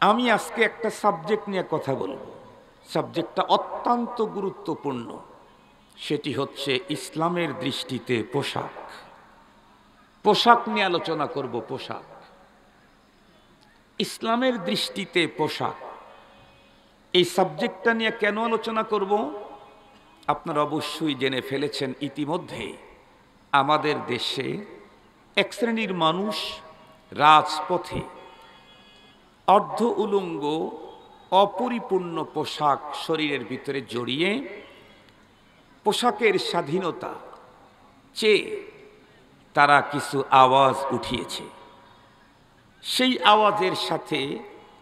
আমি আজকে একটা সাবজেক্ট নিয়ে কথা বলবো। সাবজেক্টটা অত্যন্ত গুরুত্বপূর্ণ। সেটি হচ্ছে ইসলামের দৃষ্টিতে পোশাক। পোশাক নিয়ে আলোচনা করব। পোশাক, ইসলামের দৃষ্টিতে পোশাক, এই সাবজেক্টটা নিয়ে কেন আলোচনা করব আপনারা অবশ্যই জেনে ফেলেছেন ইতিমধ্যে। আমাদের দেশে এক শ্রেণীর মানুষ রাজপথে অর্ধ উলঙ্গ অপরিপূর্ণ পোশাক শরীরের ভিতরে জড়িয়ে পোশাকের স্বাধীনতা চেয়ে তারা কিছু আওয়াজ উঠিয়েছে। সেই আওয়াজের সাথে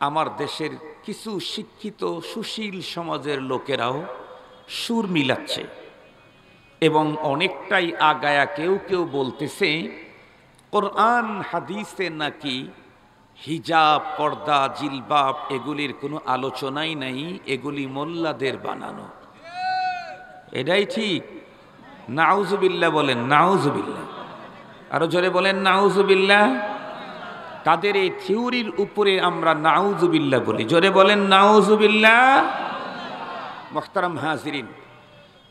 আমার দেশের কিছু শিক্ষিত সুশীল সমাজের লোকেরাও সুর মিলাচ্ছে এবং অনেকটাই আগায়া কেউ কেউ বলতেছে কোরআন হাদিসে নাকি হিজাব, পর্দা, জিলবাব এগুলির কোনো আলোচনাই নাই, এগুলি মোল্লাদের বানানো। এটাই ঠিক। নাউজুবিল্লাহ বলেন, নাউজুবিল্লাহ। আরো জোরে বলেন নাউজুবিল্লাহ। তাদের এই থিওরির উপরে আমরা নাউজুবিল্লাহ বলি। জোরে বলেন নাউজুবিল্লাহ। মুহতারাম হাজিরিন,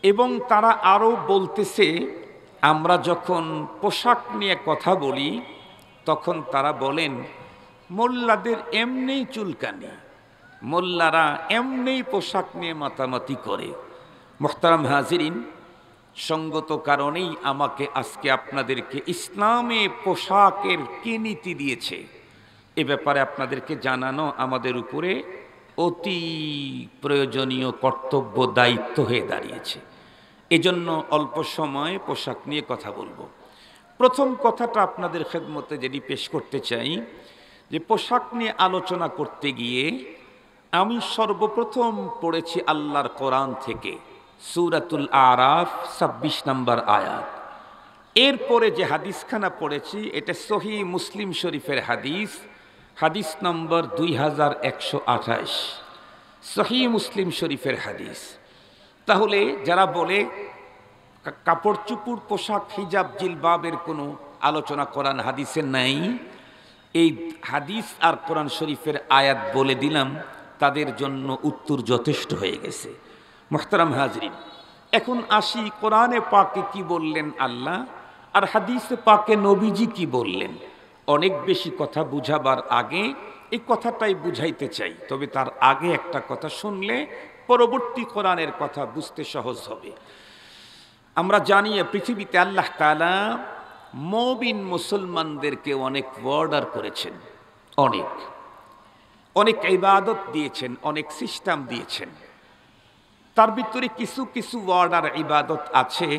এবং তারা আরো বলতেছে আমরা যখন পোশাক নিয়ে কথা বলি তখন তারা বলেন মোল্লাদের এমনি চুলকানি, মোল্লারা এমনি পোশাক নিয়ে মাতামাতি করে। মুহতারাম হাজিরিন, সঙ্গত কারণেই আমাকে আজকে আপনাদেরকে ইসলামে পোশাকের কি নীতি দিয়েছে এ ব্যাপারে আপনাদেরকে জানানো আমাদের উপরে অতি প্রয়োজনীয় কর্তব্য, দায়িত্ব হয়ে দাঁড়িয়েছে। এজন্য অল্প সময় পোশাক নিয়ে কথা বলবো। প্রথম কথাটা আপনাদের খেদমতে যেটি পেশ করতে চাই যে পোশাক নিয়ে আলোচনা করতে গিয়ে আমি সর্বপ্রথম পড়েছি আল্লাহর কোরআন থেকে সূরাতুল আরাফ ২৬ নম্বর আয়াত। এরপরে যে হাদিসখানা পড়েছি এটা সহিহ মুসলিম শরীফের হাদিস, হাদিস নম্বর 2128, সহিহ মুসলিম শরীফের হাদিস। তাহলে যারা বলে কাপড় চুপুর, পোশাক, হিজাব, জিলবাবের কোনো আলোচনা কোরআন হাদিসে নাই, এই হাদিস আর কোরআন শরীফের আয়াত বলে দিলাম, তাদের জন্য উত্তর যথেষ্ট হয়ে গেছে। মুহতারাম হাজরিন, এখন আসি কোরআনে পাকে কি বললেন আল্লাহ আর হাদিসে পাকে নবীজি কি বললেন। অনেক বেশি কথা বুঝাবার আগে এই কথাটাই বুঝাইতে চাই, তবে তার আগে একটা কথা শুনলে পরবর্তী কোরআনের কথা বুঝতে সহজ হবে। আমরা জানি পৃথিবীতে আল্লাহ তাআলা মুমিন মুসলমানদেরকে অনেক অর্ডার করেছেন, অনেক অনেক ইবাদত দিয়েছেন, অনেক সিস্টেম দিয়েছেন। তার ভিতরে কিছু কিছু অর্ডার ইবাদত আছে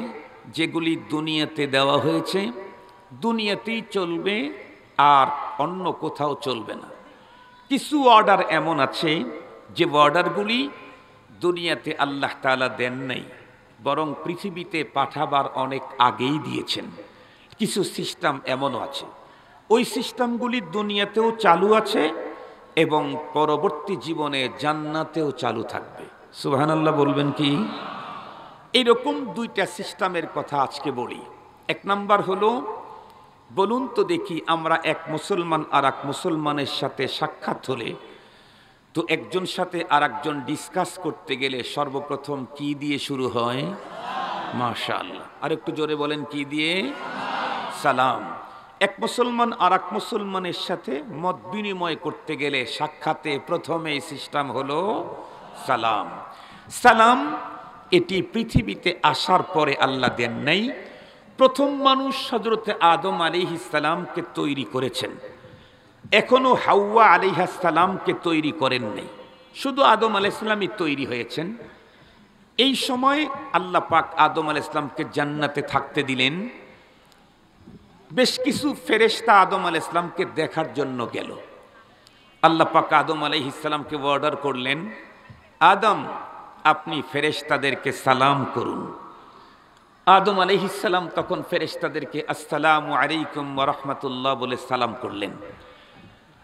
যেগুলি দুনিয়াতে দেওয়া হয়েছে, দুনিয়াতেই চলবে আর অন্য কোথাও চলবে না। কিছু অর্ডার এমন আছে যে অর্ডারগুলি দুনিয়াতে আল্লাহ তাআলা দেন নাই, বরং পৃথিবীতে পাঠাবার অনেক আগেই দিয়েছেন। কিছু সিস্টেম এমনও আছে, ওই সিস্টেমগুলি দুনিয়াতেও চালু আছে এবং পরবর্তী জীবনে জান্নাতেও চালু থাকবে। সুবহানাল্লাহ বলবেন কি? এরকম দুইটা সিস্টেমের কথা আজকে বলি। এক নাম্বার হলো, বলুন তো দেখি, আমরা এক মুসলমান আর এক মুসলমানের সাথে সাক্ষাৎ হলে তো একজন সাথে আর একজন ডিসকাস করতে গেলে সর্বপ্রথম কি দিয়ে শুরু হয়? মাশাআল্লাহ। আর একটু জোরে বলেন, কি দিয়ে? সালাম। এক মুসলমান আর এক মুসলমানের সাথে মত বিনিময় করতে গেলে সাক্ষাতে প্রথমে সিস্টেম হলো সালাম। সালাম এটি পৃথিবীতে আসার পরে আল্লাহ দেন নাই। প্রথম মানুষ হযরতে আদম আলাইহিস সালামকে তৈরি করেছেন, এখনো হাওয়া আলাইহিস সালামকে তৈরি করেন নাই, শুধু আদম আলাইহিস সালামই তৈরি হয়েছেন। এই সময় আল্লাহ পাক আদম আলাইহিস সালামকে জান্নাতে থাকতে দিলেন। বেশ কিছু ফেরেশতা আদম আলাইহিস সালামকে দেখার জন্য গেল। আল্লাহ পাক আদম আলাইহিস সালামকে অর্ডার করলেন, আদম আপনি ফেরেশতাদেরকে সালাম করুন। আদম আলাইহিস সালাম তখন ফেরেশতাদেরকে আসসালামু আলাইকুম ওয়া রাহমাতুল্লাহ বলে সালাম করলেন।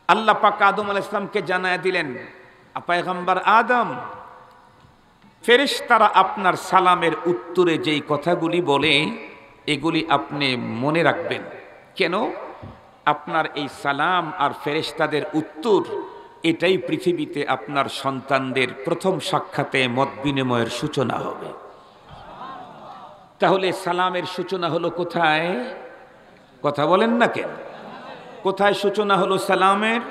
আল্লাহ পাক আদম আলাইহিস সালামকে জানায় দিলেন, পয়গম্বর আদম, ফেরেশতারা আপনার সালামের উত্তরে যেই কথাগুলি বলে এগুলি আপনি মনে রাখবেন। কেন? আপনার এই সালাম আর ফেরেশতাদের উত্তর এটাই পৃথিবীতে আপনার সন্তানদের প্রথম সাক্ষাতে মত বিনিময়ের সূচনা হবে। তাহলে সালামের সূচনা হলো কোথায়? কথা বলেন না কেন? কোথায় সূচনা হলো সালামের?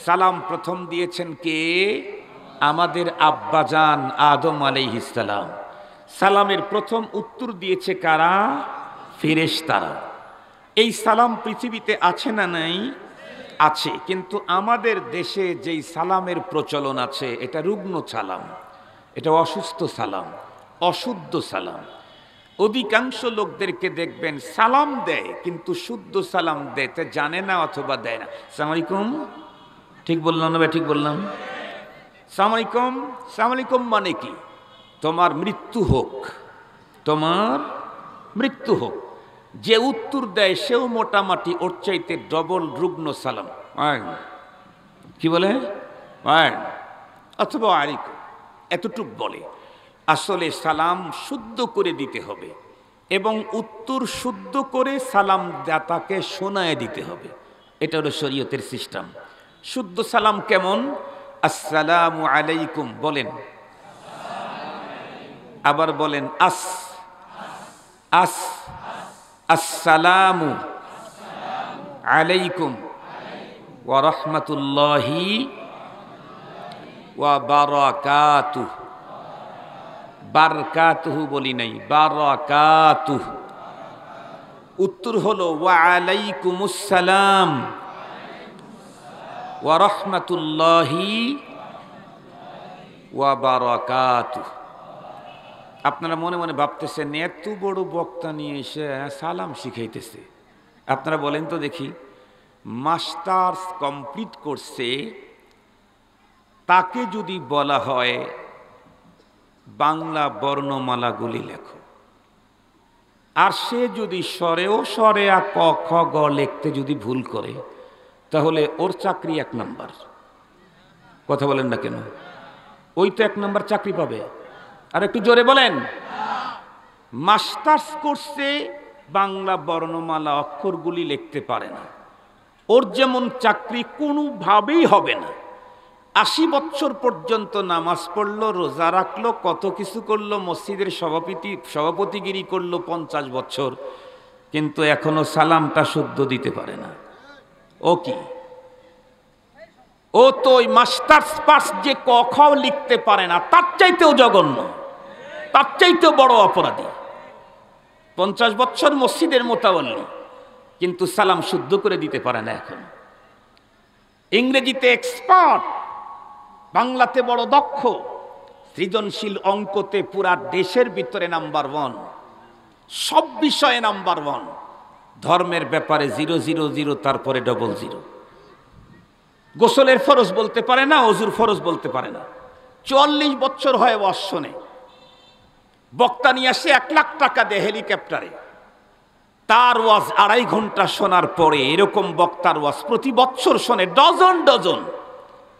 সালাম প্রথম দিয়েছেন কে? আমাদের আব্বাজান আদম আলাইহিস সালাম। সালামের প্রথম উত্তর দিয়েছে কারা? ফেরেশতারা। এই সালাম পৃথিবীতে আছে না নাই? আছে। কিন্তু আমাদের দেশে যেই সালামের প্রচলন আছে এটা রুগ্ন সালাম, এটা অসুস্থ সালাম, অশুদ্ধ সালাম। অধিকাংশ লোকদেরকে দেখবেন সালাম দেয় কিন্তু শুদ্ধ সালাম দিতে জানে না অথবা দেয় না। আসসালামু আলাইকুম, ঠিক বললাম না? ঠিক বললাম? আসসালামু আলাইকুম, আসসালামু আলাইকুম মানে কি? তোমার মৃত্যু হোক, তোমার মৃত্যু হোক। যে উত্তর দেয় সেও মোটামুটি ওর চাইতে ডবল রুগ্ন সালাম, কি বলে অথবা আলাইকুম, এতটুক বলে। আসলে সালাম শুদ্ধ করে দিতে হবে এবং উত্তর শুদ্ধ করে সালাম দাতাকে শোনায় দিতে হবে। এটা হলো শরীয়তের সিস্টেম। শুদ্ধ সালাম কেমন? আসসালামু আলাইকুম বলেন, আবার বলেন আস আস আসসালামু আলাইকুম ওয়া রাহমাতুল্লাহি ওয়া বারাকাতুহু। বারাকাতুহু বলি নাই, বারাকাতুহু। উত্তর হলো ওয়া আলাইকুমুস সালাম ওয়া রাহমাতুল্লাহি ওয়া বারাকাতুহু। আপনারা মনে মনে ভাবতেছেন এত বড় বক্তা নিয়ে এসে সালাম শিখাইতেছে। আপনারা বলেন তো দেখি, মাস্টার্স কমপ্লিট করছে, তাকে যদি বলা হয় বাংলা বর্ণমালাগুলি লেখো, আর সে যদি স্বরেও স্বরে ক খ গ লিখতে যদি ভুল করে, তাহলে ওর চাকরি 1 নাম্বার। কথা বলেন না কেন? ওই তো 1 নাম্বার চাকরি পাবে। আর একটু জোরে বলেন। মাস্টার্স করছে, বাংলা বর্ণমালা অক্ষরগুলি লিখতে পারে না, ওর যেমন চাকরি কোনোভাবেই হবে না। 80 বছর পর্যন্ত নামাজ পড়লো, রোজা রাখলো, কত কিছু করলো, মসজিদের সভাপতিগিরি করলো 50 বছর, কিন্তু এখনো সালামটা শুদ্ধ দিতে পারে না। ও কি? ও তো ওই মাস্টার্স পাস যে ক খ লিখতে পারে না, তার চাইতেও জঘন্য, তার চাইতেও বড় অপরাধী। 50 বছর মসজিদের মোতাবল্লি, কিন্তু সালাম শুদ্ধ করে দিতে পারে না এখন। ইংরেজিতে এক্সপার্ট, বাংলাতে বড় দক্ষ, সৃজনশীল অঙ্কতে পুরা দেশের ভিতরে নাম্বার 1, সব বিষয়ে নাম্বার 1, ধর্মের ব্যাপারে 000 তারপরে 00। গোসলের ফরজ বলতে পারে না, ওযুর ফরজ বলতে পারে না। 44 বছর হয় ওয়াজ শোনে। বক্তা নিয়ে আসে 1 লাখ টাকা দিয়ে হেলিকপ্টারে, তার ওয়াজ 2.5 ঘন্টা শোনার পরে এরকম বক্তার ওয়াজ প্রতি বছর শোনে ডজন ডজন,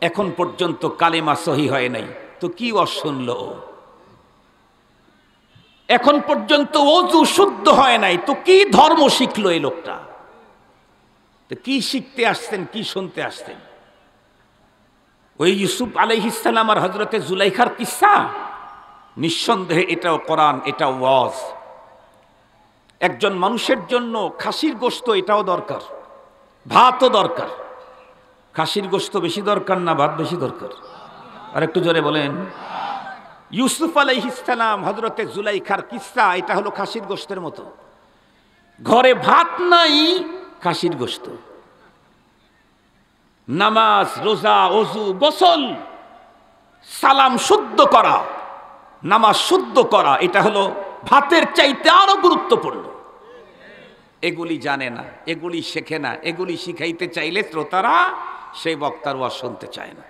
এখন পর্যন্ত কালেমা সহি হয় নাই, তো কি ওয়াজ শুনলো? এখন পর্যন্ত ওযু শুদ্ধ হয় নাই, তো কি ধর্ম শিখলো এই লোকটা? তো কি শিখতে আসছেন, কি শুনতে আসছেন? ওই ইউসুফ আলাইহিস সালাম আর হযরতে জুলাইখার কিসসা, নিঃসন্দেহে এটাও কোরআন, এটা ওয়াজ। একজন মানুষের জন্য খাসির গোশত এটাও দরকার, ভাতও দরকার। খাসির গোশত বেশি দরকার না ভাত বেশি দরকার? আর একটু জোরে বলেন। ইউসুফ আলাইহিস সালাম হযরতে জুলাইখার কিসসা, এটা হলো খাসির গোশতের মতো। ঘরে ভাত নাই, খাসির গোশত। নামাজ, রোজা, ওযু, গোসল, সালাম শুদ্ধ করা, নামাজ শুদ্ধ করা, এটা হলো ভাতের চাইতে আরো গুরুত্বপূর্ণ। এগুলি জানে না, এগুলি শেখে না, এগুলি শিখাইতে চাইলে শ্রোতারা সেই বক্তার ওয়াজ শুনতে চায় না।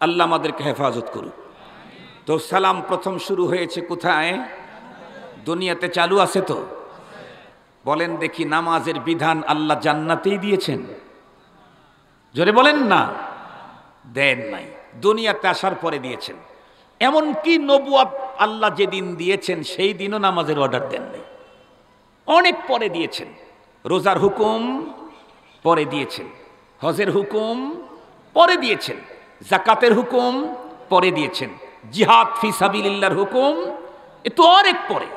আল্লাহ আমাদেরকে হেফাজত করুক। তো সালাম প্রথম শুরু হয়েছে কোথায়? দুনিয়াতে চালু আছে তো? বলেন দেখি, নামাজের বিধান আল্লাহ জান্নাতেই দিয়েছেন? জোরে বলেন না। দেন নাই, দুনিয়াতে আসার পরে দিয়েছেন। এমনকি নবুয়ত আল্লাহ যেদিন দিয়েছেন সেই দিনও নামাজের অর্ডার দেন নাই, অনেক পরে দিয়েছেন। রোজার হুকুম পরে দিয়েছেন, হজের হুকুম পরে দিয়েছেন, যাকাতের হুকুম পরে দিয়েছেন, জিহাদ ফি সাবিলিল্লাহর হুকুম এ তো অনেক পরে।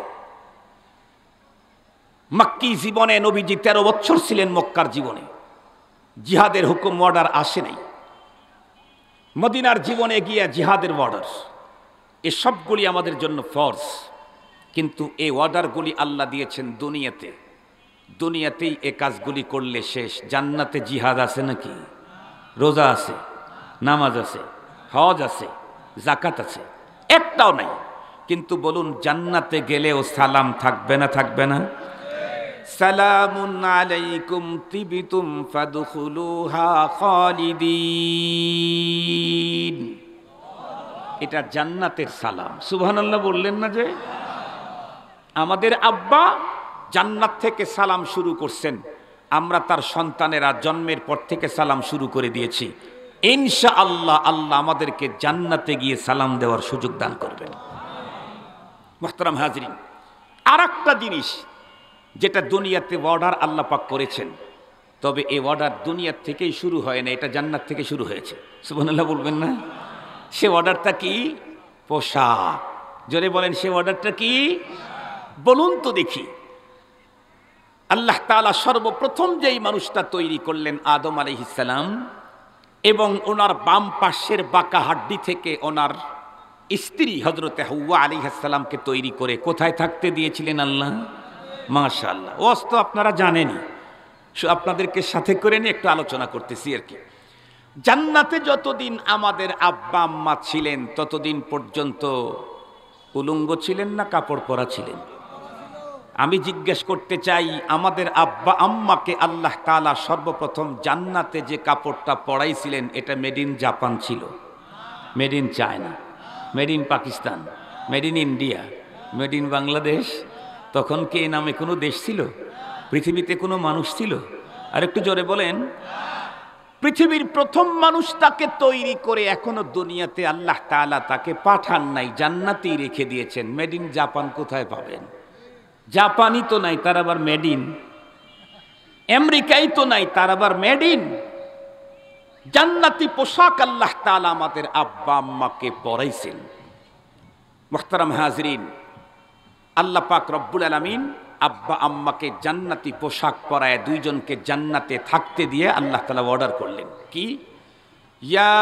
মক্কি জীবনে নবীজি 13 বছর ছিলেন, মক্কার জীবনে জিহাদের হুকুম অর্ডার আসে নাই। মদিনার জীবনে গিয়ে জিহাদের অর্ডার, এ সবগুলি আমাদের জন্য ফরজ। কিন্তু এই অর্ডারগুলি আল্লাহ দিয়েছেন দুনিয়াতে, দুনিয়াতেই এ কাজগুলি করলে শেষ। জান্নাতে জিহাদ আছে নাকি? রোজা আছে, নামাজ আছে, হজ আছে, যাকাত আছে, একটাও নাই। কিন্তু বলুন, জান্নাতে গেলেও সালাম থাকবে না থাকবে না? সালামুন আলাইকুম তিবিতুম ফাদখুলুহা খালিদিন, এটা জান্নাতের সালাম। সুবহানাল্লাহ বললেন না? যে আমাদের আব্বা জান্নাত থেকে সালাম শুরু করছেন, আমরা তার সন্তানেরা জন্মের পর থেকে সালাম শুরু করে দিয়েছি। ইনশাআল্লাহ আল্লাহ আমাদেরকে জান্নাতে গিয়ে সালাম দেওয়ার সুযোগ দান করবেন। মুহতারাম হাজরিন, আর একটা জিনিস যেটা দুনিয়াতে অর্ডার আল্লাহ পাক করেছেন, তবে এই অর্ডার দুনিয়ার থেকেই শুরু হয় না, এটা জান্নাত থেকে শুরু হয়েছে। সুবহানাল্লাহ বলবেন না? সে অর্ডারটা কি? পোশাক। জোরে বলেন, সে অর্ডারটা কি? বলুন তো দেখি। আল্লাহ তাআলা সর্বপ্রথম যেই মানুষটা তৈরি করলেন আদম আলাইহিস সালাম, এবং ওনার বাম পাশের বাঁকা হাড্ডি থেকে ওনার স্ত্রী হযরতে হাওয়া আলাইহিস সালামকে তৈরি করে কোথায় থাকতে দিয়েছিলেন আল্লাহ? মাশাআল্লাহ। ওয়াজ তো আপনারা জানেনই, আপনাদেরকে সাথে করে নিয়ে একটু আলোচনা করতেছি আর কি। জান্নাতে যতদিন আমাদের আব্বা আম্মা ছিলেন ততদিন পর্যন্ত উলঙ্গ ছিলেন না কাপড় পরা ছিলেন? আমি জিজ্ঞেস করতে চাই, আমাদের আব্বা আম্মাকে আল্লাহ তাআলা সর্বপ্রথম জান্নাতে যে কাপড়টা পরাইছিলেন এটা মেড ইন জাপান ছিল, made in China, made in Pakistan, made in India, made in Bangladesh? তখন কি এই নামে কোনো দেশ ছিল? পৃথিবীতে কোনো মানুষ ছিল? আর একটু জোরে বলেন। পৃথিবীর প্রথম মানুষ তাকে তৈরি করে এখনো দুনিয়াতে আল্লাহ তাআলা তাকে পাঠান নাই, জান্নাতেই রেখে দিয়েছেন। মেড ইন জাপান কোথায় পাবেন? জাপানই তো নাই, তার আবার মেড ইন। আমেরিকাই তো নাই, তার আবার মেড ইন। জান্নাতি পোশাক আল্লাহ তাআলা আমাদের আব্বা আম্মাকে পরাইছেন। মুহতারাম হাজরিন, আল্লাহ পাক রব্বুল আলামিন আব্বা আম্মাকে জান্নাতি পোশাক পরায় দুইজনকে জান্নাতে থাকতে দিয়ে আল্লাহ তাআলা অর্ডার করলেন কি? ইয়া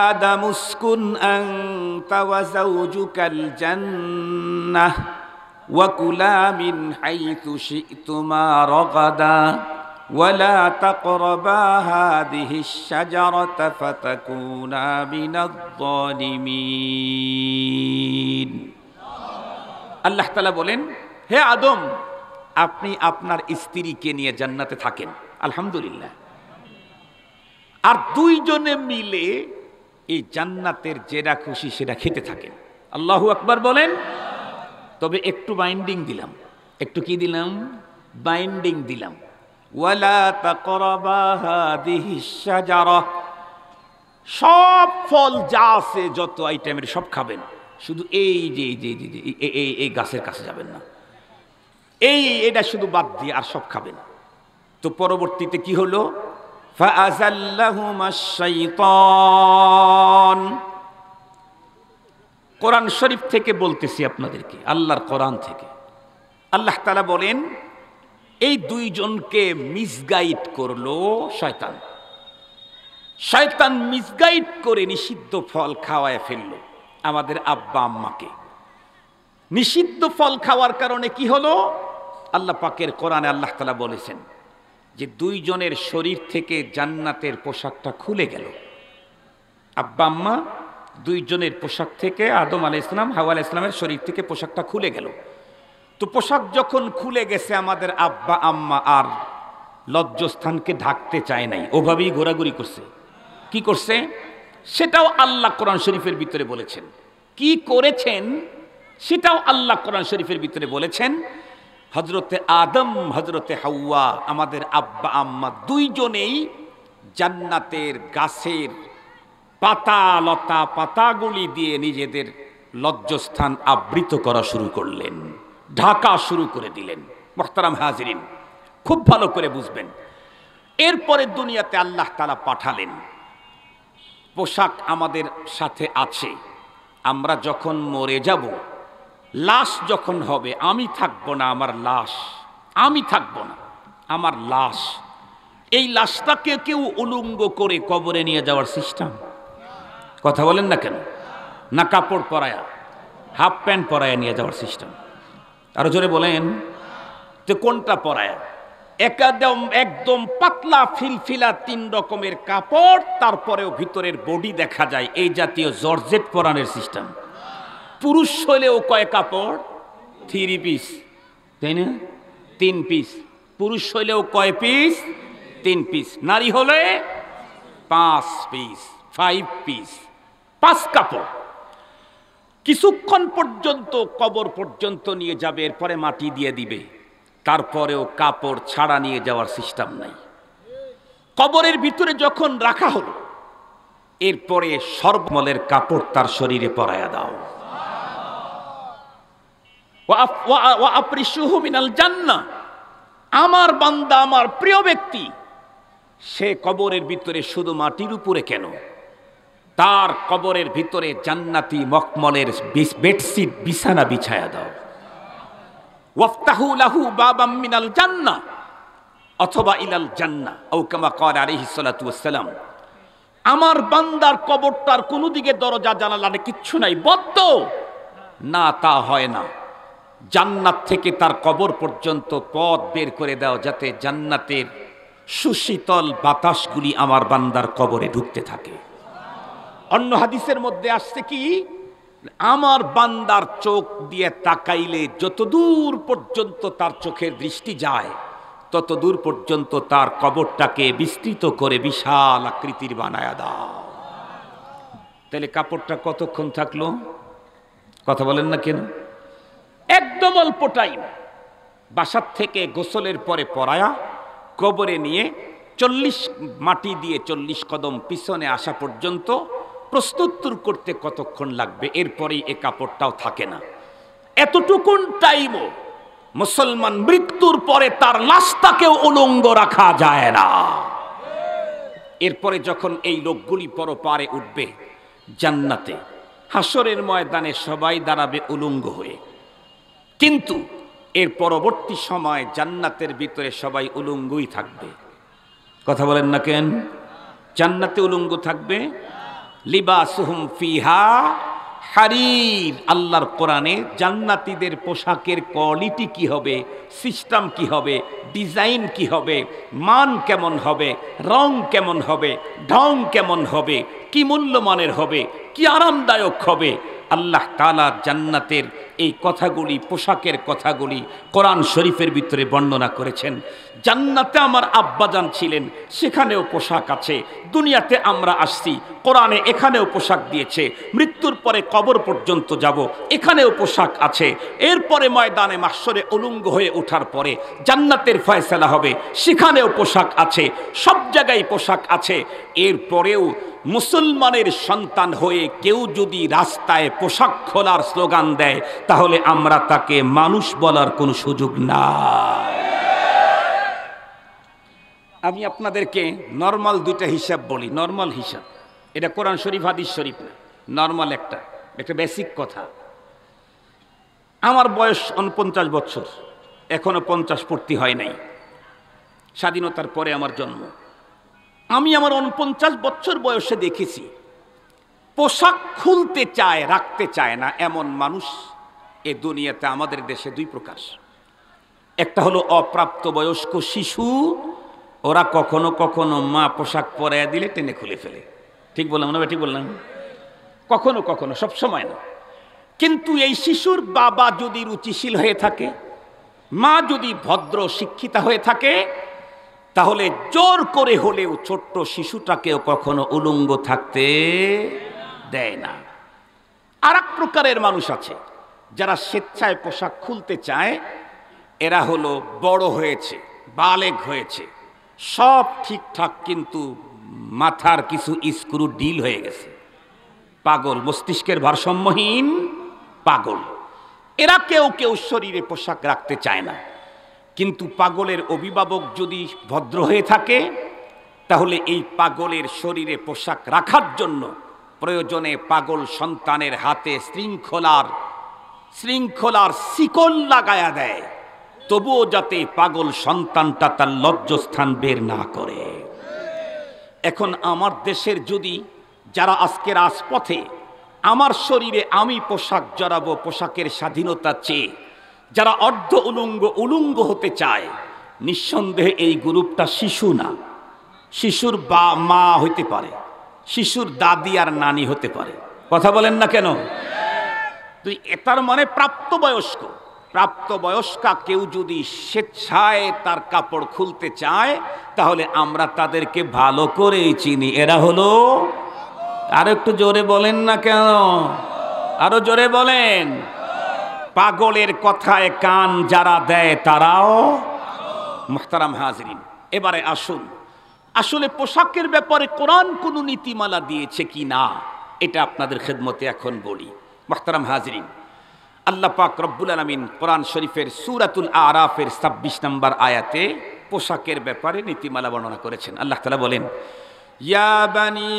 আদম উসকুন আনতা ওয়া যাওজুকাল জান্নাহ ওয়া কুলা মিন হাইথু শি'তুমা রাগাদা ওয়া লা তাকরাবা হাযিহিশ শাজারাতা ফাতাকুনা মিনাজ জালিমিন। আল্লাহ তাআলা বলেন, হে আদম, আপনি আপনার স্ত্রীকে নিয়ে জান্নাতে থাকেন, আলহামদুলিল্লাহ। আর দুইজনে মিলে এই জান্নাতের যেটা খুশি সেটা খেতে থাকেন। আল্লাহু আকবার বলেন। তবে একটু বাইন্ডিং দিলাম। একটু কি দিলাম? বাইন্ডিং দিলাম। ওয়ালা তাকরাবা হাযিহিশ শাজারা, সব ফল যা আছে যত আইটেমের সব খাবেন, শুধু এই যে এই গাছের কাছে যাবেন না, এটা শুধু বাদ দিয়ে আর সব খাবেন। তো পরবর্তীতে কি হলো? ফাআযাল্লাহুমাশ শাইতান। কোরআন শরীফ থেকে বলতেছি আপনাদেরকে, আল্লাহর কোরআন থেকে। আল্লাহ তাআলা বলেন, এই দুইজনকে মিসগাইড করলো শয়তান। শয়তান মিসগাইড করে নিষিদ্ধ ফল খাওয়ায় ফেললো আমাদের আব্বা আম্মাকে। নিষিদ্ধ ফল খাওয়ার কারণে কি হলো? আল্লাহ পাকের কোরআনে আল্লাহ তাআলা বলেছেন যে দুইজনের শরীর থেকে জান্নাতের পোশাকটা খুলে গেল। আব্বা আম্মা দুইজনের পোশাক থেকে, আদম আলাইহিস সালাম হাওয়া আলাইহিস সালামের শরীর থেকে পোশাকটা খুলে গেল। তো পোশাক যখন খুলে গেছে, আমাদের আব্বা আম্মা আর লজ্জাস্থানকে ঢাকতে চায় নাই, ওভাবেই ঘোরাঘুরি করছে। কি করছে? সেটাও আল্লাহ কোরআন শরীফের ভিতরে বলেছেন। কি করেছেন সেটাও আল্লাহ কোরআন শরীফের ভিতরে বলেছেন। হযরতে আদম, হযরতে হাওয়া, আমাদের আব্বা আম্মা দুইজনেই জান্নাতের গাছের পাতা লতা পাতাগুলি দিয়ে নিজেদের লজ্জাস্থান আবৃত করা শুরু করলেন, ঢাকা শুরু করে দিলেন। মুহতারাম হাজিরিন, খুব ভালো করে বুঝবেন। এরপরে দুনিয়াতে আল্লাহ তাআলা পাঠালেন পোশাক আমাদের সাথে আছে। আমরা যখন মরে যাব, লাশ যখন হবে, আমি থাকবো না, আমার লাশ, আমি থাকবো না, আমার লাশ, এই লাশটাকে কেউ উলঙ্গ করে কবরে নিয়ে যাওয়ার সিস্টেম? কথা বলেন না কেন? না কাপড় পরায়া, হাফ প্যান্ট পরায়া নিয়ে যাওয়ার সিস্টেম? আরো জোরে বলেন তো কোনটা পরায়া? একদম পাতলা ফিলফিলা 3 রকমের কাপড়, তারপরেও ভিতরের বডি দেখা যায়, এই জাতীয় জর্জেট পরানোর সিস্টেম। পুরুষ হলেও কয় কাপড়? 3 পিস, তাই না? 3 পিস। পুরুষ হলেও কয় পিস? 3 পিস। নারী হলে 5 পিস, 5 পিস, 5 কাপড়। কিছুক্ষণ পর্যন্ত কবর পর্যন্ত নিয়ে যাবে, এরপরে মাটি দিয়ে দিবে, তারপরেও কাপড় ছাড়া নিয়ে যাওয়ার সিস্টেম নাই। কবরের ভিতরে যখন রাখা হলো, এরপরে সর্বমলের কাপড় তার শরীরে পরায়া দাও। ওয়া আফরিশুহু মিনাল জান্নাহ, আমার বান্দা, আমার প্রিয় ব্যক্তি, সে কবরের ভিতরে শুধু মাটির উপরে কেন, তার কবরের ভিতরে জান্নাতি মখমলের বেডশিট বিছানা বিছায়া দাও। ওয়াফতাহু লাহু বাবাম মিনাল জান্নাহ অথবা ইলাল জান্নাহ আও কামা ক্বালা আলাইহিস সালাতু ওয়াস সালাম। আমার বান্দার কবরটার কোন দিকে দরজা জানালা কিচ্ছু নাই, বদ্ধ না, তা হয় না। জান্নাত থেকে তার কবর পর্যন্ত পথ বের করে দাও, যাতে জান্নাতের সুশীতল বাতাসগুলি আমার বান্দার কবরে ঢুকতে থাকে। অন্য হাদিসের মধ্যে আসছে কি, আমার বান্দার চোখ দিয়ে তাকাইলে যতদূর পর্যন্ত তার চোখের দৃষ্টি যায়, তত দূর পর্যন্ত তার কবরটাকে বিস্তৃত করে বিশাল আকৃতির বানায়া দাও। তাহলে কাপড়টা কতক্ষণ থাকলো? কথা বলেন না কেন? একদম অল্প টাইম। বাসার থেকে গোসলের পরে পরায়া কবরে নিয়ে 40 মাটি দিয়ে 40 কদম পিছনে আসা পর্যন্ত প্রস্তুত করতে কতক্ষণ লাগবে? এরপরেই এ কাপড়টাও থাকে না। এতটুকুন টাইমও মুসলমান মৃত্যুর পরে তার লাশটাকেও উলঙ্গ রাখা যায় না। এরপরে যখন এই লোকগুলি পরপারে উঠবে জান্নাতে, হাসরের ময়দানে সবাই দাঁড়াবে উলঙ্গ হয়ে, কিন্তু এর পরবর্তী সময় জান্নাতের ভিতরে সবাই উলঙ্গই থাকবে। কথা বলেন না কেন? জান্নাতে উলঙ্গ থাকবে। লিবাসুহুম ফিহা হারির। আল্লাহর কোরআনে জান্নাতীদের পোশাকের কোয়ালিটি কি হবে, সিস্টেম কি হবে, ডিজাইন কি হবে, মান কেমন হবে, রং কেমন হবে, ঢং কেমন হবে, কি মূল্যমানের হবে, কি আরামদায়ক হবে, আল্লাহ তাআলা জান্নাতের এই কথাগুলি, পোশাকের কথাগুলি কোরআন শরীফের ভিতরে বর্ণনা করেছেন। জান্নাতে আমার আব্বাজান ছিলেন, সেখানেও পোশাক আছে। দুনিয়াতে আমরা আসছি, কোরআনে এখানেও পোশাক দিয়েছে। মৃত্যুর পরে কবর পর্যন্ত যাব, এখানেও পোশাক আছে। এরপরে ময়দানে মাহশরে উলঙ্গ হয়ে ওঠার পরে জান্নাতের ফয়সালা হবে, সেখানেও পোশাক আছে। সব জায়গায় পোশাক আছে। এরপরেও মুসলমানের সন্তান হয়ে কেউ যদি রাস্তায় পোশাক খোলার স্লোগান দেয়, তাহলে আমরা তাকে মানুষ বলার কোনো সুযোগ নাই। আমি আপনাদেরকে নরমাল 2টা হিসাব বলি, নরমাল হিসাব। এটা কোরআন শরীফ হাদিস শরীফ না, নরমাল একটা বেসিক কথা। আমার বয়স 49 বছর, এখনো 50 পূর্তি হয় নাই। স্বাধীনতার পরে আমার জন্ম। আমি আমার 49 বছর বয়সে দেখেছি পোশাক খুলতে চায়, রাখতে চায় না এমন মানুষ এ দুনিয়াতে আমাদের দেশে 2 প্রকার। একটা হলো অপ্রাপ্তবয়স্ক শিশু, ওরা কখনো কখনো মা পোশাক পরাইয়া দিলে টেনে খুলে ফেলে। ঠিক বললাম না? ঠিক বললাম? কখনো কখনো, সব সময় না। কিন্তু এই শিশুর বাবা যদি রুচিশীল হয়ে থাকে, মা যদি ভদ্র শিক্ষিতা হয়ে থাকে, তাহলে জোর করে হলেও ছোট্ট শিশুটাকেও কখনো উলঙ্গ থাকতে দেয় না। আর এক প্রকারের মানুষ আছে যারা স্বেচ্ছায় পোশাক খুলতে চায়। এরা হলো বড় হয়েছে, বালেগ হয়েছে, সব ঠিকঠাক, কিন্তু মাথার কিছু স্ক্রু ঢিল হয়ে গেছে, পাগল, মস্তিষ্কের ভারসাম্যহীন পাগল। এরা কেউ কেউ শরীরে পোশাক রাখতে চায় না। কিন্তু পাগলের অভিভাবক যদি ভদ্র হয়ে থাকে, তাহলে এই পাগলের শরীরে পোশাক রাখার জন্য প্রয়োজনে পাগল সন্তানের হাতে শৃঙ্খলার শিকল লাগায়া দেয়, তবুও যাতে পাগল সন্তানটা তার লজ্জাস্থান বের না করে। এখন আমার দেশের যদি যারা আজকে রাজপথে আমার শরীরে আমি পোশাক জড়াবো পোশাকের স্বাধীনতা চেয়ে যারা অর্ধ উলঙ্গ হতে চায়, নিঃসন্দেহে এই গ্রুপটা শিশু না, শিশুর মা হইতে পারে, শিশুর দাদি আর নানি হতে পারে। কথা বলেন না কেন? তুই এটার মানে প্রাপ্তবয়স্কা কেউ যদি স্বেচ্ছায় তার কাপড় খুলতে চায়, তাহলে আমরা তাদেরকে ভালো করেই চিনি, এরা হলো। আর একটু জোরে বলেন না কেন? আরো জোরে বলেন। পাগলের কথায় কান যারা দেয় তারাও। মুহতারাম হাজরিন, এবারে আসুন, আসলে পোশাকের ব্যাপারে কোরআন কোনো নীতিমালা দিয়েছে কি না এটা আপনাদের খেদমতে এখন বলি। মুহতারাম হাজরিন, আল্লাহ পাক রব্বুল আলামিন কোরআন শরীফের সূরাতুল আরাফের ২৬ নম্বর আয়াতে পোশাকের ব্যাপারে নীতিমালা বর্ণনা করেছেন। আল্লাহ তাআলা বলেন, ইয়া বানি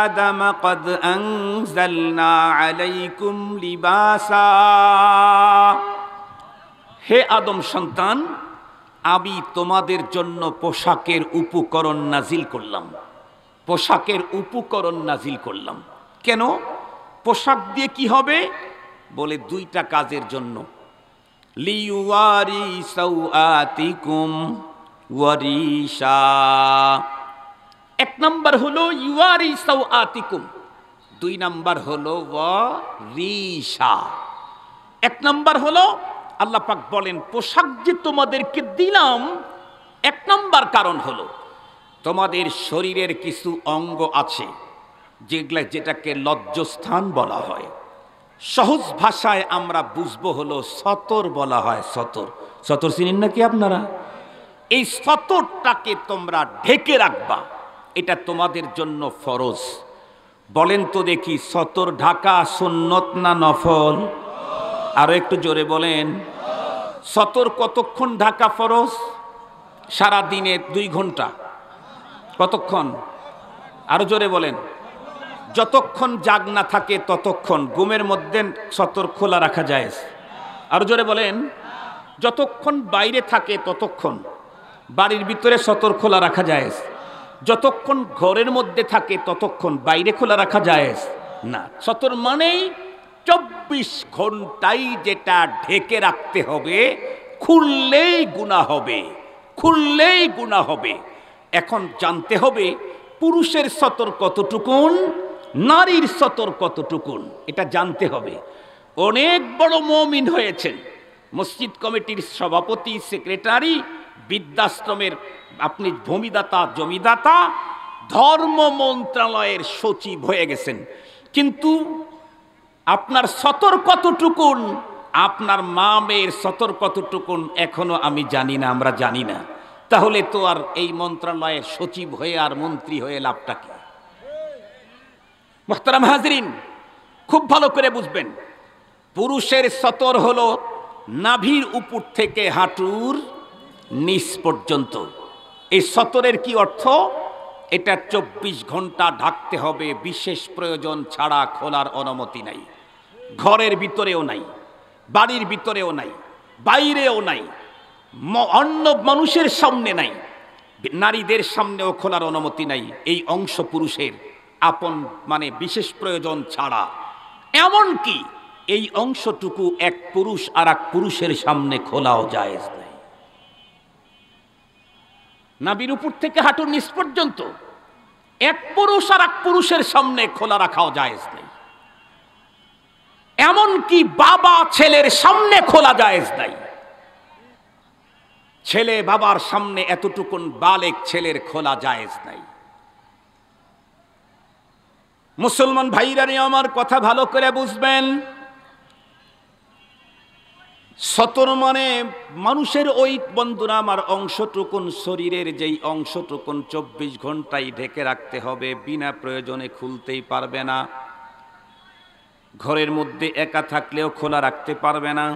আদম ক্বাদ আনজালনা আলাইকুম লিবাসা, হে আদম সন্তান, আমি তোমাদের জন্য পোশাকের উপকরণ নাজিল করলাম। পোশাকের উপকরণ নাজিল করলাম কেন? পোশাক দিয়ে কি হবে? বলে দুইটা কাজের জন্য। লিওয়ারি সাওআতিকুম ওয়ারিশা, এক নাম্বার হলো ইওয়ারি সাওআতিকুম, দুই নাম্বার হলো ওয়ারিশা। এক নাম্বার হলো আল্লাহ পাক বলেন পোশাক যে তোমাদেরকে দিলাম, এক নাম্বার কারণ হলো তোমাদের শরীরের কিছু অঙ্গ আছে যেটাকে লজ্জাস্থান বলা হয়। সহজ ভাষায় আমরা বুঝবো হলো সতর বলা হয়। সতর চিনেন নাকি আপনারা? এই সতরটাকে তোমরা ঢেকে রাখবা, এটা তোমাদের জন্য ফরজ। বলেন তো দেখি, সতর ঢাকা সুন্নত না নফল? আরো একটু জোরে বলেন। সতর কতক্ষণ ঢাকা ফরজ? সারা দিনে 2 ঘন্টা। কতক্ষণ? আরো জোরে বলেন। যতক্ষণ জাগ না থাকে ততক্ষণ। ঘুমের মধ্যে সতর খোলা রাখা যায়। আরো জোরে বলেন। যতক্ষণ বাইরে থাকে ততক্ষণ। বাড়ির ভিতরে সতর খোলা রাখা যায় যতক্ষণ ঘরের মধ্যে থাকে ততক্ষণ। বাইরে খোলা রাখা যায় না। সতর মানেই 24 ঘন্টাই যেটা ঢেকে রাখতে হবে, খুললেই গুনাহ হবে, খুললেই গুনাহ হবে। এখন জানতে হবে পুরুষের সতর কতটুকুন, নারীর সতর কতটুকুন, এটা জানতে হবে। অনেক বড় মুমিন হয়েছেন, মসজিদ কমিটির সভাপতি, সেক্রেটারি, বৃদ্ধাশ্রমের আপনি ভূমিদাতা, জমিদাতা, ধর্ম মন্ত্রণালয়ের সচিব হয়ে গেছেন, কিন্তু আপনার সতর কতটুকুন, আপনার মা মেয়ের সতর কতটুকুন এখনো আমি জানি না, আমরা জানি না। তাহলে তো আর এই মন্ত্রণালয়ের সচিব হয়ে আর মন্ত্রী হয়ে লাভটা কি? মুহতারাম হাজরিন, খুব ভালো করে বুঝবেন, পুরুষের সতর হলো নাভির উপর থেকে হাঁটুর নিচ পর্যন্ত। এই সতরের কি অর্থ? এটা 24 ঘন্টা ঢাকতে হবে, বিশেষ প্রয়োজন ছাড়া খোলার অনুমতি নাই। ঘরের ভিতরেও নাই, বাড়ির ভিতরেও নাই, বাইরেও নাই, অন্য মানুষের সামনে নাই, নারীদের সামনেও খোলার অনুমতি নাই। এই অংশ পুরুষের আপন, মানে বিশেষ প্রয়োজন ছাড়া। এমন কি এই অংশটুকু এক পুরুষ আর এক পুরুষের সামনে খোলাও জায়েজ নাই। নাভির উপর থেকে হাঁটুর নিচ পর্যন্ত এক পুরুষ আর এক পুরুষের সামনে খোলা রাখাও জায়েজ নাই। এমনকি বাবা ছেলের সামনে খোলা জায়েজ নাই। ছেলে বাবার সামনে এতটুকুন বালেক ছেলের খোলা জায়েজ নাই। মুসলমান ভাইরা আমার কথা ভালো করে বুঝবেন, সতর মানে মানুষের ওই বন্ধুরা আমার অংশটুকুন, শরীরের যেই অংশটুকুন 24 ঘন্টাই ঢেকে রাখতে হবে, বিনা প্রয়োজনে খুলতেই পারবে না। ঘরের মধ্যে একা থাকলেও খোলা রাখতে পারবে না।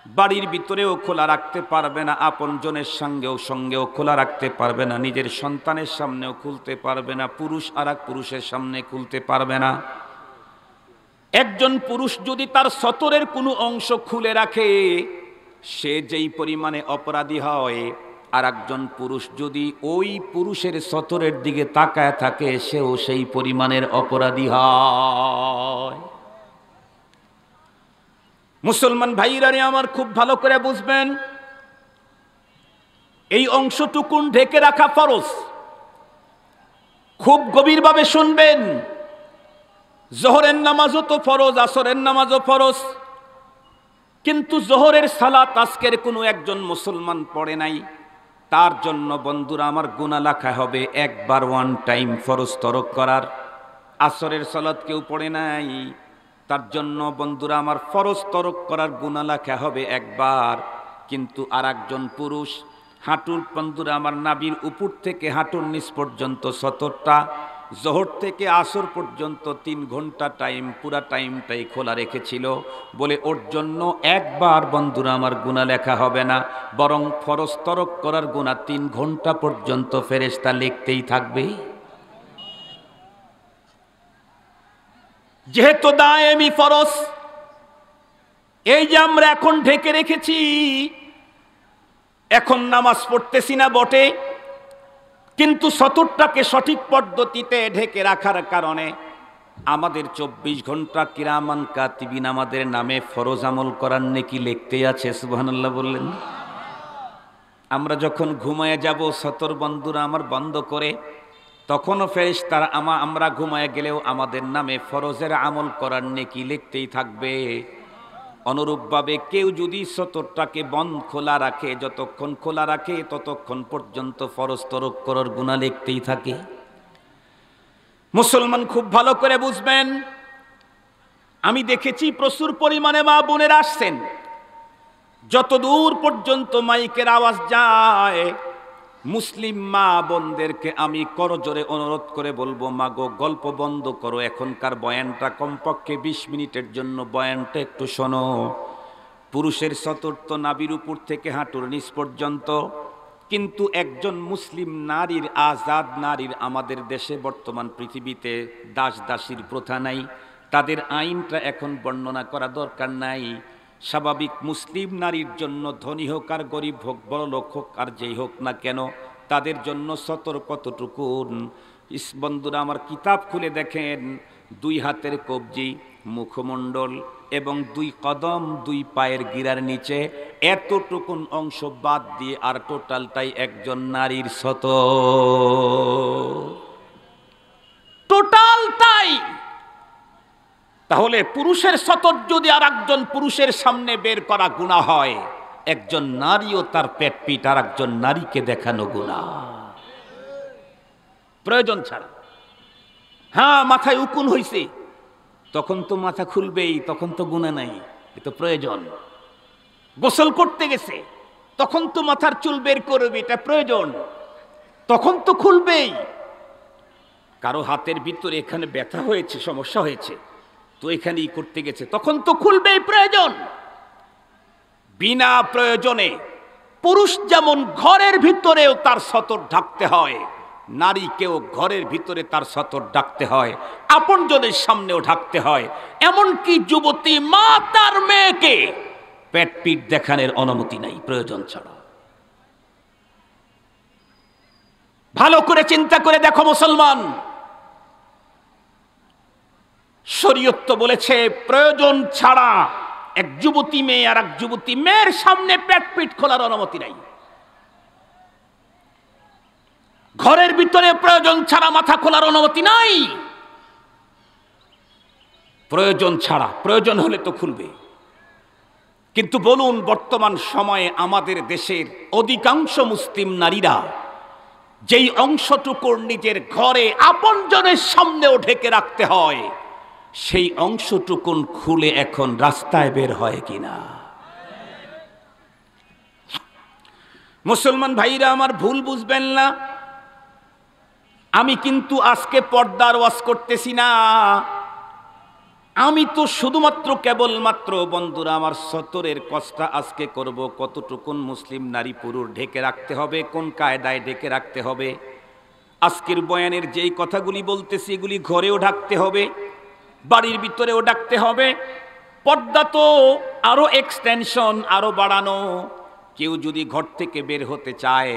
বাড়ির ভিতরেও খোলা রাখতে পারবে না, আপনজনের সঙ্গেও খোলা রাখতে পারবে না, নিজের সন্তানের সামনেও খুলতে পারবে না, পুরুষ আর এক পুরুষের সামনে খুলতে পারবে না। একজন পুরুষ যদি তার সতরের কোনো অংশ খুলে রাখে সে যেই পরিমাণে অপরাধী হয়, আর একজন পুরুষ যদি ওই পুরুষের সতরের দিকে তাকায় থাকে সেও সেই পরিমাণের অপরাধী হয়। মুসলমান ভাইরা আমার খুব ভালো করে বুঝবেন, এই অংশটুকুন ঢেকে রাখা ফরজ। খুব গভীরভাবে শুনবেন, জোহরের নামাজও তো ফরজ, আসরের নামাজও ফরজ, কিন্তু জোহরের সালাত আজকের কোনো একজন মুসলমান পড়ে নাই, তার জন্য বন্ধুরা আমার গুনাহ লেখা হবে একবার, ওয়ান টাইম ফরজ তরক করার। আসরের সালাত কেউ পড়ে নাই, তার জন্য বন্ধুরা আমার ফরজ তরক করার গুনাহ লেখা হবে একবার। কিন্তু আর একজন পুরুষ হাঁটুর, বন্ধুরা আমার নাভির উপর থেকে হাঁটুর নিচ পর্যন্ত সতরটা, জোহর থেকে আসর পর্যন্ত 3 ঘন্টা টাইম, পুরা টাইমটাই খোলা রেখেছিল বলে ওর জন্য একবার বন্ধুরা আমার গুনাহ লেখা হবে না, বরং ফরজ তরক করার গুনাহ 3 ঘন্টা পর্যন্ত ফেরেশতা লিখতেই থাকবে। যেহেতু দায়েমি ফরজ, এই যে আমরা এখন ঢেকে রেখেছি, এখন নামাজ পড়তেছি না বটে, কিন্তু সতরটাকে সঠিক পদ্ধতিতে ঢেকে রাখার কারণে আমাদের 24 ঘন্টা কিরামান কাতিবিন আমাদের নামে ফরজ আমল করার নেকি লিখতেই আছে। সুবহানাল্লাহ বললেন। আমরা যখন ঘুমায় যাব সতর বন্ধুরা আমার বন্ধ করে, তখনও ফেরেশতারা আমরা ঘুমায় গেলেও আমাদের নামে ফরজের আমল করার নেকি লিখতেই থাকবে। অনুরূপভাবে কেউ যদি সতরটাকে বন্ধ খোলা রাখে, যতক্ষণ খোলা রাখে ততক্ষণ পর্যন্ত ফরজ তরক করার গুনাহ লিখতেই থাকে। মুসলমান খুব ভালো করে বুঝবেন, আমি দেখেছি প্রচুর পরিমাণে মা বোনেরা আসছেন, যত দূর পর্যন্ত মাইকের আওয়াজ যায় মুসলিম মা বোনদেরকে আমি করজোরে অনুরোধ করে বলবো, মা গো গল্প বন্ধ করো, এখনকার বয়ানটা কমপক্ষে 20 মিনিটের জন্য বয়ানটা একটু শোনো। পুরুষের সতর তো নাভির উপর থেকে হাঁটুর নিচ পর্যন্ত, কিন্তু একজন মুসলিম নারীর, আজাদ নারীর আমাদের দেশে বর্তমান পৃথিবীতে দাস দাসীর প্রথা নাই, তাদের আইনটা এখন বর্ণনা করা দরকার নাই। স্বাভাবিক মুসলিম নারীর জন্য ধনী হোক আর গরিব হোক, বড় লোক হোক আর যেই হোক না কেন, তাদের জন্য সতর কতটুকুন। বন্ধুরা আমার কিতাব খুলে দেখেন, 2 হাতের কবজি, মুখমণ্ডল এবং 2 কদম, 2 পায়ের গিরার নিচে এতটুকুন অংশ বাদ দিয়ে আর টোটালটাই একজন নারীর সতর, টোটালটাই। তাহলে পুরুষের সতর যদি আর একজন পুরুষের সামনে বের করা গুনাহ হয়, একজন নারীও তার পেট পিঠ আর একজন নারীকে দেখানো গুনাহ, প্রয়োজন ছাড়া। হ্যাঁ, মাথায় উকুন হইছে, তখন তো মাথা খুলবেই, তখন তো গুনাহ নাই, এটা প্রয়োজন। গোসল করতে গেছে, তখন তো মাথার চুল বের করবে, এটা প্রয়োজন, তখন তো খুলবেই। কারো হাতের ভিতরে এখানে ব্যথা হয়েছে, সমস্যা হয়েছে, তো এখানেই করতে গেছে, তখন তো খুলবেই, প্রয়োজন। বিনা প্রয়োজনে পুরুষ যেমন ঘরের ভিতরেও তার সতর ঢাকতে হয়, নারীকেও ঘরের ভিতরে তার সতর ঢাকতে হয়, আপনজনের সামনেও ঢাকতে হয়। এমনকি যুবতী মা তার মেয়েকে পেট পিঠ দেখানোর অনুমতি নাই প্রয়োজন ছাড়া। ভালো করে চিন্তা করে দেখো মুসলমান, শরীয়ত তো বলেছে প্রয়োজন ছাড়া এক যুবতী মেয়ে আর এক যুবতী মেয়ের সামনে পেট পিঠ খোলার অনুমতি নাই। ঘরের ভিতরে প্রয়োজন ছাড়া মাথা খোলার অনুমতি নাই, প্রয়োজন ছাড়া, প্রয়োজন হলে তো খুলবে। কিন্তু বলুন, বর্তমান সময়ে আমাদের দেশের অধিকাংশ মুসলিম নারীরা যেই অংশটুকুর নিজের ঘরে আপনজনের সামনেও ঢেকে রাখতে হয়, সেই অংশটুকুন খুলে এখন রাস্তায় বের হয় কিনা? মুসলমান ভাইরা আমার ভুল বুঝবেন না, আমি কিন্তু আজকে পর্দার ওয়াজ করতেছি না, আমি তো শুধুমাত্র কেবলমাত্র বন্ধুরা আমার সতরের কষ্টা আজকে করব, কতটুকুন মুসলিম নারী পুরুষ ঢেকে রাখতে হবে, কোন কায়দায় ঢেকে রাখতে হবে। আজকের বয়ানের যেই কথাগুলি বলতেছি এগুলি ঘরেও ঢাকতে হবে, বাড়ির ভিতরেও ঢাকতে হবে। পর্দা তো আরো এক্সটেনশন, আরো বাড়ানো। কেউ যদি ঘর থেকে বের হতে চায়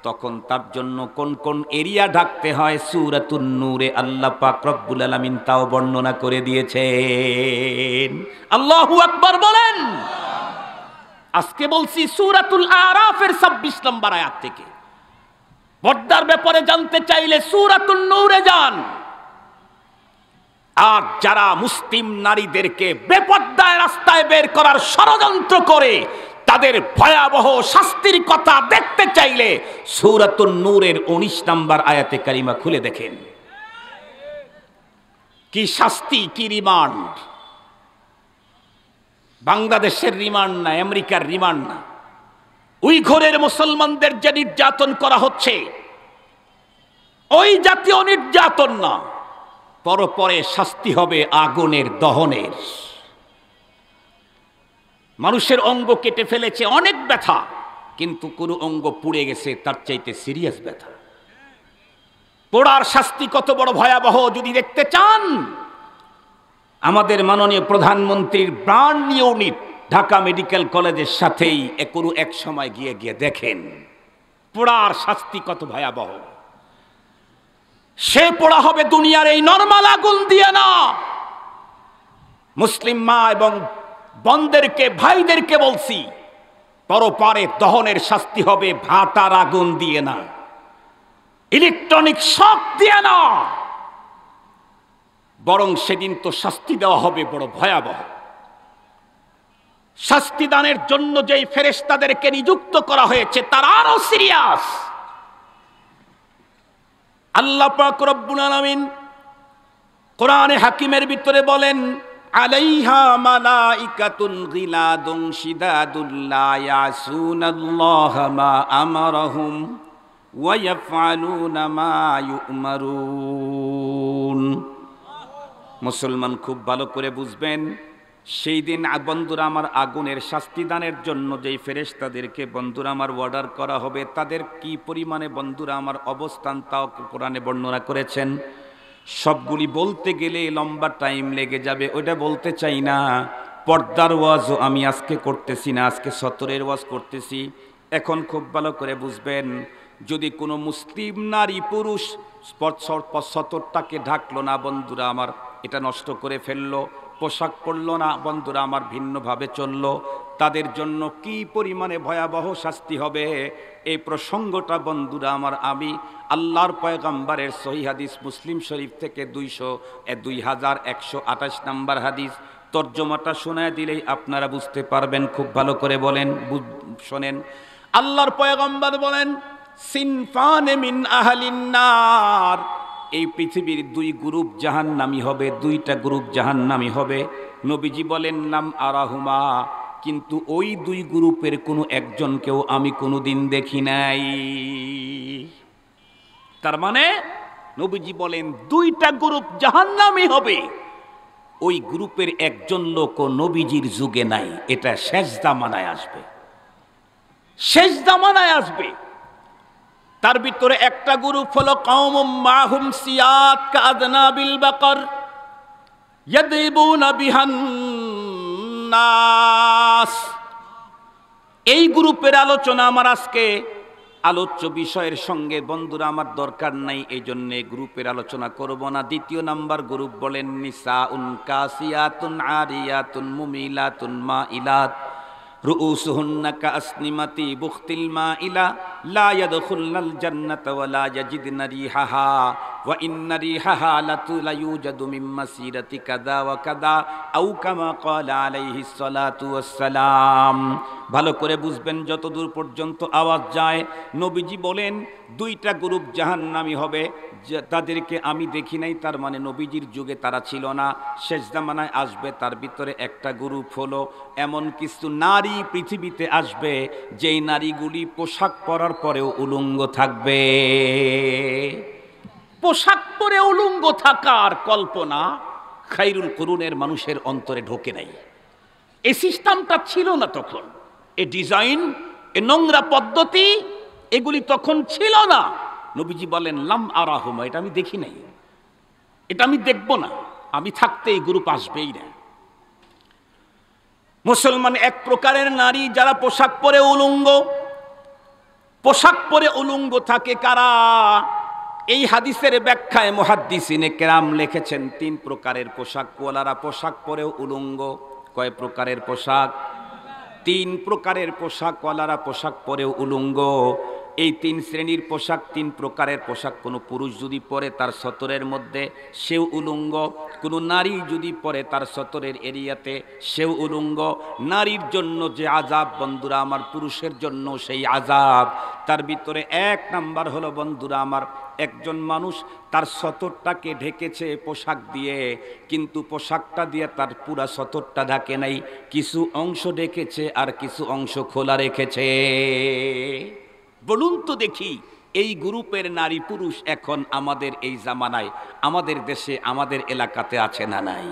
তখন তার জন্য কোন কোন এরিয়া ঢাকতে হয় সূরাতুন নূরে আল্লাহ পাক রব্বুল আলামিন তাও বর্ণনা করে দিয়েছেন। আল্লাহু আকবার বলেন। আজকে বলছি সূরাতুল আরাফের 26 নম্বর আয়াত থেকে। পর্দার ব্যাপারে জানতে চাইলে সূরাতুন নূরে যান। আর যারা মুসলিম নারীদেরকে বেপর্দায় রাস্তায় বের করার ষড়যন্ত্র করে তাদের ভয়াবহ শাস্তির কথা দেখতে চাইলে সূরাতুন নূরের 19 নম্বর আয়াতে কারিমা খুলে দেখেন। কি শাস্তি, কি রিমান্ড! বাংলাদেশের রিমান্ড না, আমেরিকার রিমান্ড না। উইঘুরের মুসলমানদের যে নির্যাতন করা হচ্ছে ওই জাতীয় নির্যাতন না, পরপরে শাস্তি হবে আগুনের দহনের। মানুষের অঙ্গ কেটে ফেলেছে, অনেক ব্যথা, কিন্তু কোনো অঙ্গ পুড়ে গেছে তার চাইতে সিরিয়াস ব্যথা। পোড়ার শাস্তি কত বড় ভয়াবহ যদি দেখতে চান, আমাদের মাননীয় প্রধানমন্ত্রীর ব্র্যান্ড ইউনিট ঢাকা মেডিকেল কলেজের সাথেই এক সময় গিয়ে গিয়ে দেখেন পোড়ার শাস্তি কত ভয়াবহ। সে পোড়া হবে দুনিয়ার এই নরমাল আগুন দিয়ে না। মুসলিম মা এবং বোনদেরকে, ভাইদেরকে বলছি, পরপারে দহনের শাস্তি হবে ভাটার আগুন দিয়ে না, ইলেকট্রনিক শক দিয়ে না, বরং সেদিন তো শাস্তি দেওয়া হবে বড় ভয়াবহ। শাস্তি দানের জন্য যেই ফেরেশতাদেরকে নিযুক্ত করা হয়েছে তারা আরো সিরিয়াস। আল্লাহ পাক রব্বুল আলামিন কোরআনে হাকিমের ভিতরে বলেন, আলাইহা মালাইকাতুন গিলাদুন শিদাদুন লা ইয়াসুনাল্লাহা মা আমারাহুম ওয়া ইয়াফআলুনা মা ইউমারুন। মুসলমান খুব ভালো করে বুঝবেন, সেই দিন বন্ধুরা আমার আগুনের শাস্তি দানের জন্য যেই ফেরেশতাদেরকে বন্ধুরা আমার অর্ডার করা হবে তাদের কি পরিমাণে বন্ধুরা আমার অবস্থান তাও কোরআনে বর্ণনা করেছেন। সবগুলি বলতে গেলে লম্বা টাইম লেগে যাবে, ওইটা বলতে চাই না। পর্দার ওয়াজও আমি আজকে করতেছি না, আজকে সতরের ওয়াজ করতেছি। এখন খুব ভালো করে বুঝবেন, যদি কোনো মুসলিম নারী পুরুষ সতরটাকে ঢাকলো না বন্ধুরা আমার, এটা নষ্ট করে ফেললো, পোশাক পরলো না বন্ধুরা আমার, ভিন্নভাবে চললো, তাদের জন্য কি পরিমাণে ভয়াবহ শাস্তি হবে এই প্রসঙ্গটা বন্ধুরা আমার আমি আল্লাহর পয়গম্বরের সহিহ হাদিস মুসলিম শরীফ থেকে 2128 নম্বর হাদিস তর্জমাটা শোনায় দিলেই আপনারা বুঝতে পারবেন। খুব ভালো করে বলেন, শোনেন। আল্লাহর পয়গম্বর বলেন, সিনফানে মিন আহলিন নার, এই পৃথিবীর দুই গ্রুপ জাহান্নামী হবে, দুইটা গ্রুপ জাহান্নামী হবে। নবীজি বলেন, নাম আরাহুমা, কিন্তু ওই দুই গ্রুপের কোনো একজনকেও আমি কোনোদিন দেখি নাই। তার মানে নবীজি বলেন দুইটা গ্রুপ জাহান্নামী হবে, ওই গ্রুপের একজন লোকও নবীজির যুগে নাই। এটা শেষ জামানায় আসবে, শেষ জামানায় আসবে। তার ভিতরে একটা গ্রুপ হলো কওমুম মাহুম সিয়াত কাদনাবিল বাকর ইয়াদিবুনা বিহান নাস। এই গ্রুপের আলোচনা আমার আজকে আলোচ্য বিষয়ের সঙ্গে বন্ধুরা আমার দরকার নাই, এই জন্য গ্রুপের আলোচনা করব না। দ্বিতীয় নাম্বার গ্রুপ বলেন নিসাউন কাসিয়াতুন আরিয়াতুন মুমিলাতুন মাইলাত রুউসুহুন্না কাসনিমাতি বুখতিল মাইলা লা ইয়াদখুলনাল জান্নাতা ওয়া লা ইয়াজিদনা রিহাহা ওয়া ইন্না রিহাহা লাতুলায়ুজাদু মিন মাসিরাতি কাযা ওয়া কাযা আও কামা ক্বালা আলাইহিস সালাতু ওয়াস সালাম। ভালো করে বুঝবেন, যতদূর পর্যন্ত আওয়াজ যায় নবীজি বলেন দুইটা গ্রুপ জাহান্নামী হবে, তাদেরকে আমি দেখি নাই, তার মানে নবীজির যুগে তারা ছিল না, শেষ জামানায় আসবে। তার ভিতরে একটা গ্রুপ হলো এমন কিছু নারী পৃথিবীতে আসবে যেই নারীগুলি পোশাক পরার পরেও উলঙ্গ থাকবে। পোশাক পরে উলঙ্গ থাকার কল্পনা খাইরুল কুরুনের মানুষের অন্তরে ঢোকে নাই। এই সিস্টেমটা ছিল না তখন, এ ডিজাইন, এ নোংরা পদ্ধতি এগুলি তখন ছিল না। নবীজি বলেন লাম আরাহুমা, এটা আমি দেখি নাই, এটা আমি দেখব না, আমি থাকতে এই গ্রুপ আসবেই না। মুসলমান এক প্রকারের নারী যারা পোশাক পরে উলঙ্গ, পোশাক পরে উলঙ্গ থাকে কারা? এই হাদিসের ব্যাখ্যায় মুহাদ্দিসিনে কেরাম লিখেছেন 3 প্রকারের পোশাক ওয়ালারা পোশাক পরেও উলঙ্গ। কয় প্রকারের পোশাক? 3 প্রকারের পোশাক ওয়ালারা পোশাক পরেও উলঙ্গ। এই 3 শ্রেণীর পোশাক, 3 প্রকারের পোশাক কোনো পুরুষ যদি পরে তার সতরের মধ্যে সেও উলঙ্গ, কোনো নারী যদি পরে তার সতরের এরিয়াতে সেও উলঙ্গ। নারীর জন্য যে আযাব বন্ধুরা আমার, পুরুষের জন্য সেই আযাব। তার ভিতরে 1 নাম্বার হলো বন্ধুরা আমার, একজন মানুষ তার সতরটাকে ঢেকেছে পোশাক দিয়ে, কিন্তু পোশাকটা দিয়ে তার পুরা সতরটা ঢাকে নাই, কিছু অংশ ঢেকেছে আর কিছু অংশ খোলা রেখেছে। বলুন তো দেখি, এই গ্রুপের নারী পুরুষ এখন আমাদের এই জামানায়, আমাদের দেশে, আমাদের এলাকাতে আছে না নাই?